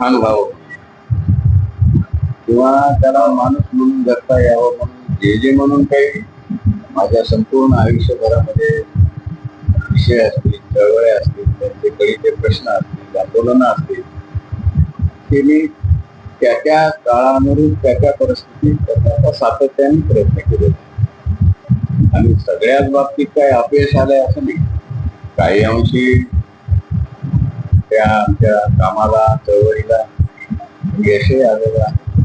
छान व्हावं किंवा त्याला माणूस म्हणून जगता यावं म्हणून जे जे म्हणून काही माझ्या संपूर्ण आयुष्यभरामध्ये विषय असतील, चळवळ्या असतील, त्यांचे कळीचे प्रश्न असतील, आंदोलनं असतील, ते मी त्या त्या काळानुरूप त्या त्या परिस्थितीत करण्याचा सातत्याने प्रयत्न केले आणि सगळ्याच बाबतीत काय अपयश आलंय असं नाही. काही अंशी त्या आमच्या कामाला चळवळीला यशही आलेलं आहे,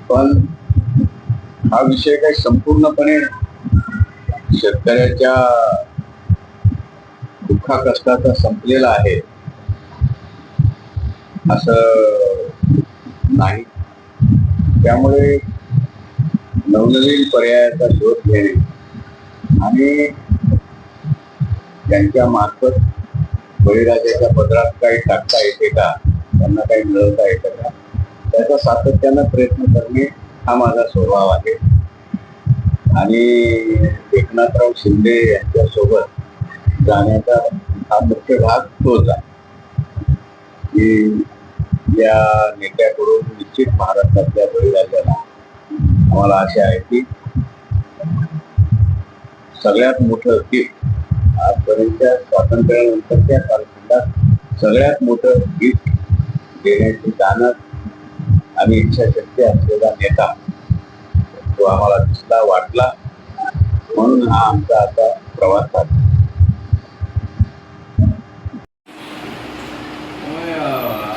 पण हा विषय काही संपूर्णपणे शेतकऱ्याच्या दुःखा कष्टाचा संपलेला आहे असं नाही. त्यामुळे नवनवीन पर्यायाचा शोध घेणे आणि त्यांच्या मार्फत बळीराजाच्या पदरात काही टाकता येते का, त्यांना काही मिळवता येतं का, त्याचा सातत्यानं प्रयत्न करणे हा माझा स्वभाव आहे. आणि एकनाथराव शिंदे यांच्यासोबत जाण्याचा हा मुख्य भाग तोच आहे की या नेत्याकडून निश्चित महाराष्ट्रातल्या बळीराजाला आम्हाला आशा आहे की सगळ्यात मोठं गिफ्ट आजपर्यंतच्या स्वातंत्र्यानंतरच्या कालखंडात सगळ्यात मोठं गिफ्ट देण्याची जाणत आणि इच्छाशक्ती असलेला नेता तो आम्हाला दिसला, वाटला, म्हणून हा आमचा आता प्रवास आहे.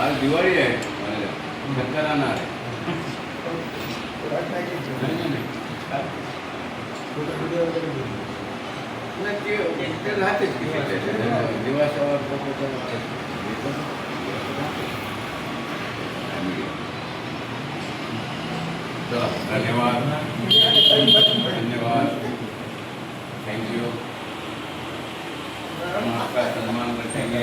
आज दिवाळी आहे, राहणार राहतेच दिवाळीच्या धन्यवाद धन्यवाद थैंक यू. आपका सन्मान रखेंगे.